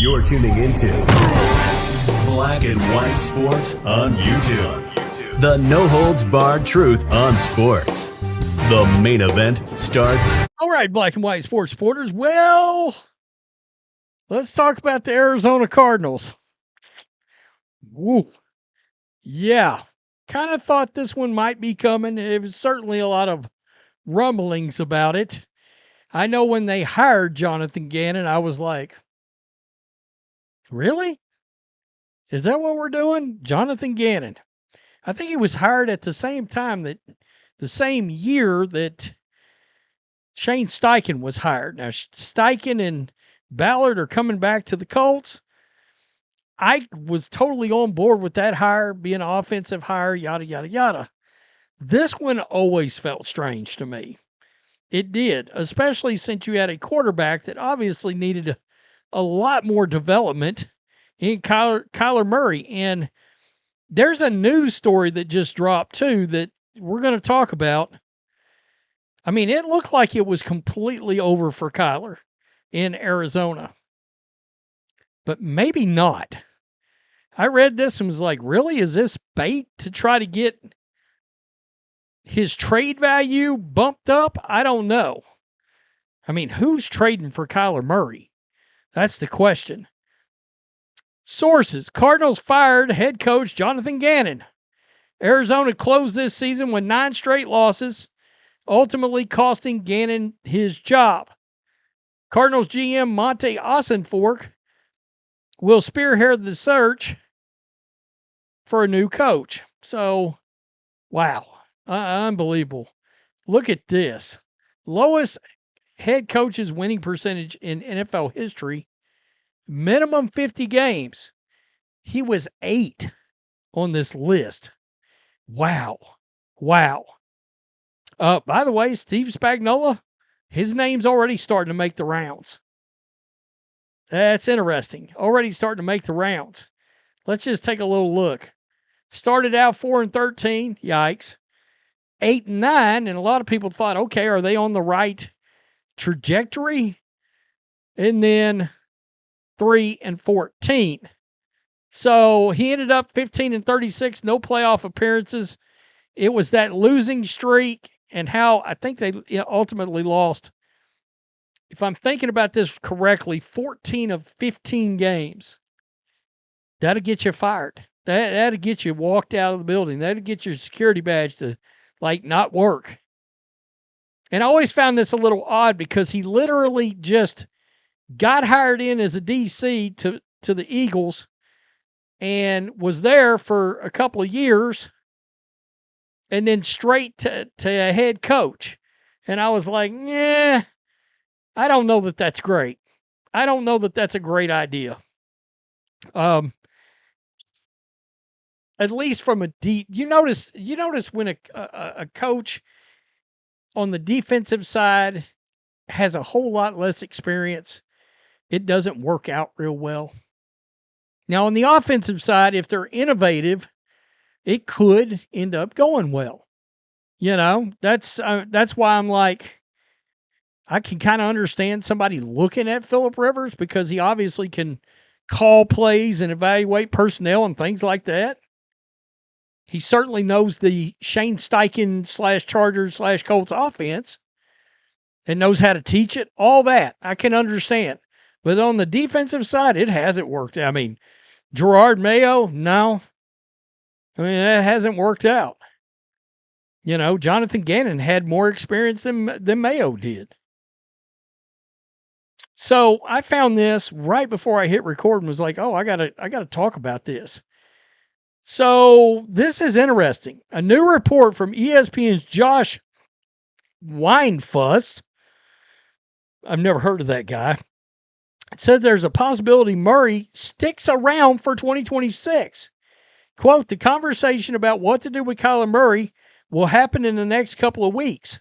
You're tuning into Black and White Sports on YouTube. The no-holds-barred truth on sports. The main event starts. All right, Black and White Sports supporters. Well, let's talk about the Arizona Cardinals. Woo. Yeah, kind of thought this one might be coming. It was certainly a lot of rumblings about it. I know when they hired Jonathan Gannon, I was like, really? Is that what we're doing? Jonathan Gannon. I think he was hired at the same time the same year that Shane Steichen was hired. Now, Steichen and Ballard are coming back to the Colts. I was totally on board with that hire, being an offensive hire, yada, yada, yada. This one always felt strange to me. It did, especially since you had a quarterback that obviously needed a lot more development in Kyler Murray. And there's a news story that just dropped, too, that we're going to talk about. I mean, it looked like it was completely over for Kyler in Arizona, but maybe not. I read this and was like, really? Is this bait to try to get his trade value bumped up? I don't know. I mean, who's trading for Kyler Murray? That's the question. Sources: Cardinals fired head coach Jonathan Gannon. Arizona closed this season with 9 straight losses, ultimately costing Gannon his job. Cardinals GM Monte Ossenfork will spearhead the search for a new coach. So, wow, unbelievable. Look at this. Lowest head coach's winning percentage in NFL history, minimum 50 games. He was 8 on this list. Wow. Wow. By the way, Steve Spagnuolo, his name's already starting to make the rounds. That's interesting. Already starting to make the rounds. Let's just take a little look. Started out 4-13. Yikes. 8-9, and a lot of people thought, okay, are they on the right trajectory? And then 3-14. So he ended up 15-36, no playoff appearances. It was that losing streak and how I think they ultimately lost, if I'm thinking about this correctly, 14 of 15 games. That'll get you fired. That'll get you walked out of the building. That'll get your security badge to, not work. And I always found this a little odd because he literally just got hired in as a DC to the Eagles and was there for a couple of years and then straight to a head coach. And I was like, yeah, I don't know that that's great. I don't know that that's a great idea. At least from a deep, you notice when a coach on the defensive side has a whole lot less experience, it doesn't work out real well. Now, on the offensive side, if they're innovative, it could end up going well. That's why I'm like, I can kind of understand somebody looking at Phillip Rivers because he obviously can call plays and evaluate personnel and things like that. He certainly knows the Shane Steichen /Chargers /Colts offense and knows how to teach it. All that I can understand. But on the defensive side, it hasn't worked. I mean, Gerard Mayo, no. I mean, that hasn't worked out. Jonathan Gannon had more experience than Mayo did. So I found this right before I hit record and was like, oh, I gotta talk about this. So this is interesting. A new report from ESPN's Josh Weinfuss. I've never heard of that guy. It says there's a possibility Murray sticks around for 2026. Quote, the conversation about what to do with Kyler Murray will happen in the next couple of weeks.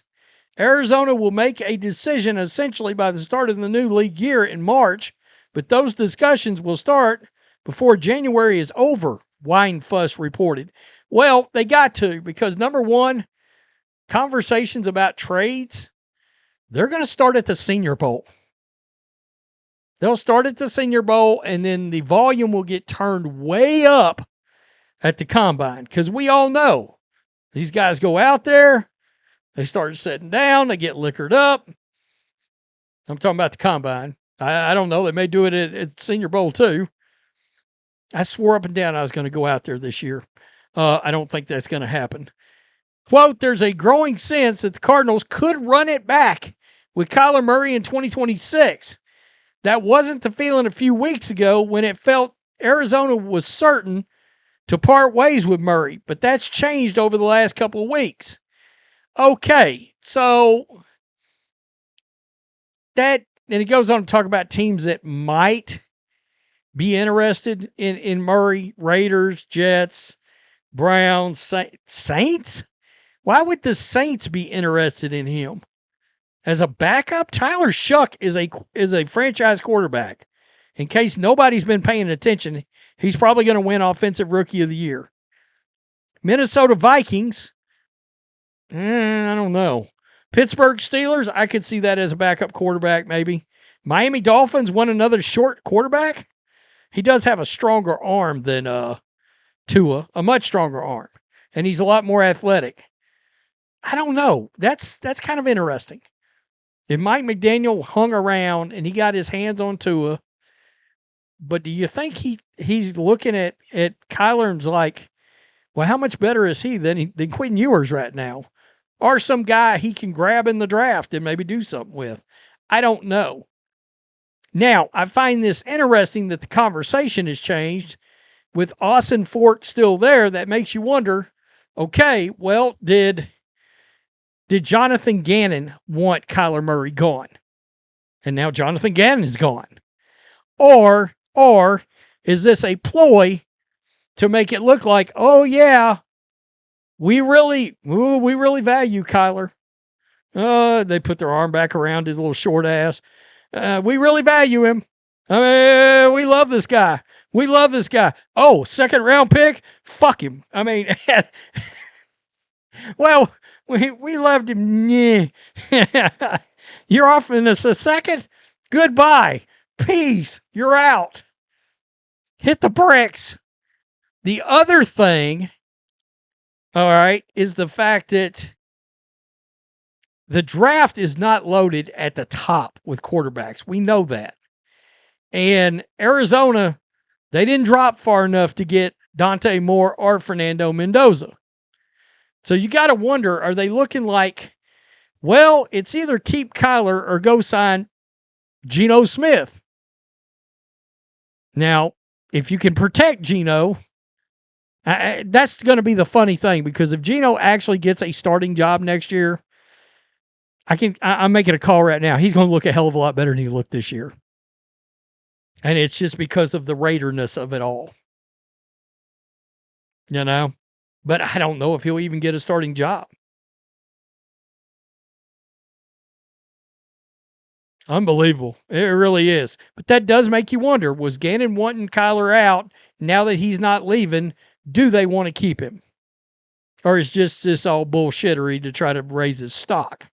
Arizona will make a decision essentially by the start of the new league year in March, but those discussions will start before January is over, Weinfuss reported. Well, they got to, because number one, conversations about trades, they're going to start at the Senior Bowl. They'll start at the Senior Bowl, and then the volume will get turned way up at the Combine, because we all know these guys go out there, they start sitting down, they get liquored up. I'm talking about the Combine. I don't know. They may do it at Senior Bowl too. I swore up and down I was going to go out there this year. I don't think that's going to happen. Quote, there's a growing sense that the Cardinals could run it back with Kyler Murray in 2026. That wasn't the feeling a few weeks ago when it felt Arizona was certain to part ways with Murray, but that's changed over the last couple of weeks. Okay, so that, and he goes on to talk about teams that might be interested in Murray: Raiders, Jets, Browns, Saints. Why would the Saints be interested in him as a backup? Tyler Shuck is a franchise quarterback. In case nobody's been paying attention, he's probably going to win Offensive Rookie of the Year. Minnesota Vikings, I don't know. Pittsburgh Steelers, I could see that as a backup quarterback maybe. Miami Dolphins want another short quarterback. He does have a stronger arm than Tua, a much stronger arm, and he's a lot more athletic. I don't know. That's kind of interesting. If Mike McDaniel hung around and he got his hands on Tua, but do you think he's looking at Kyler and's like, well, how much better is he than Quentin Ewers right now? Or some guy he can grab in the draft and maybe do something with? I don't know. Now, I find this interesting that the conversation has changed with Austin Fork still there. That makes you wonder, okay, well, did Jonathan Gannon want Kyler Murray gone? And now Jonathan Gannon is gone. Or is this a ploy to make it look like, oh yeah, we really value Kyler. They put their arm back around his little short ass. We really value him. I mean, we love this guy. We love this guy. Oh, second round pick? Fuck him. I mean, well, we loved him. Yeah. You're offering us a second? Goodbye. Peace. You're out. Hit the bricks. The other thing, all right, is the fact that the draft is not loaded at the top with quarterbacks. We know that. And Arizona, they didn't drop far enough to get Dante Moore or Fernando Mendoza. So you got to wonder, are they looking like, well, it's either keep Kyler or go sign Geno Smith? Now, if you can protect Geno, that's going to be the funny thing, because if Geno actually gets a starting job next year, I'm making a call right now. He's going to look a hell of a lot better than he looked this year. And it's just because of the Raiderness of it all. You know? But I don't know if he'll even get a starting job. Unbelievable. It really is. But that does make you wonder, was Gannon wanting Kyler out? Now that he's not leaving, do they want to keep him? Or is just this all bullshittery to try to raise his stock?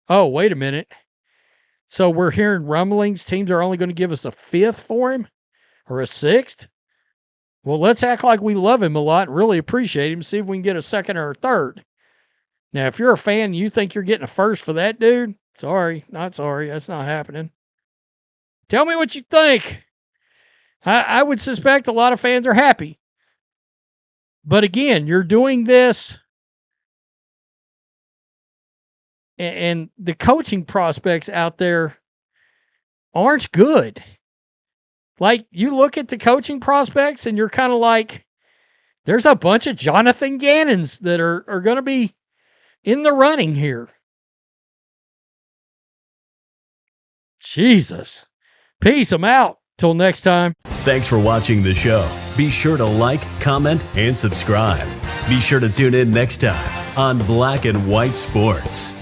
Oh, wait a minute. So we're hearing rumblings teams are only going to give us a fifth for him? Or a sixth? Well, let's act like we love him a lot and really appreciate him, see if we can get a second or a third. Now, if you're a fan and you think you're getting a first for that dude, sorry, not sorry, that's not happening. Tell me what you think. I would suspect a lot of fans are happy. But again, you're doing this, and the coaching prospects out there aren't good. Like, you look at the coaching prospects and you're kind of like, there's a bunch of Jonathan Gannons that are going to be in the running here. Jesus. Peace. I'm out. Till next time. Thanks for watching the show. Be sure to like, comment, and subscribe. Be sure to tune in next time on Black and White Sports.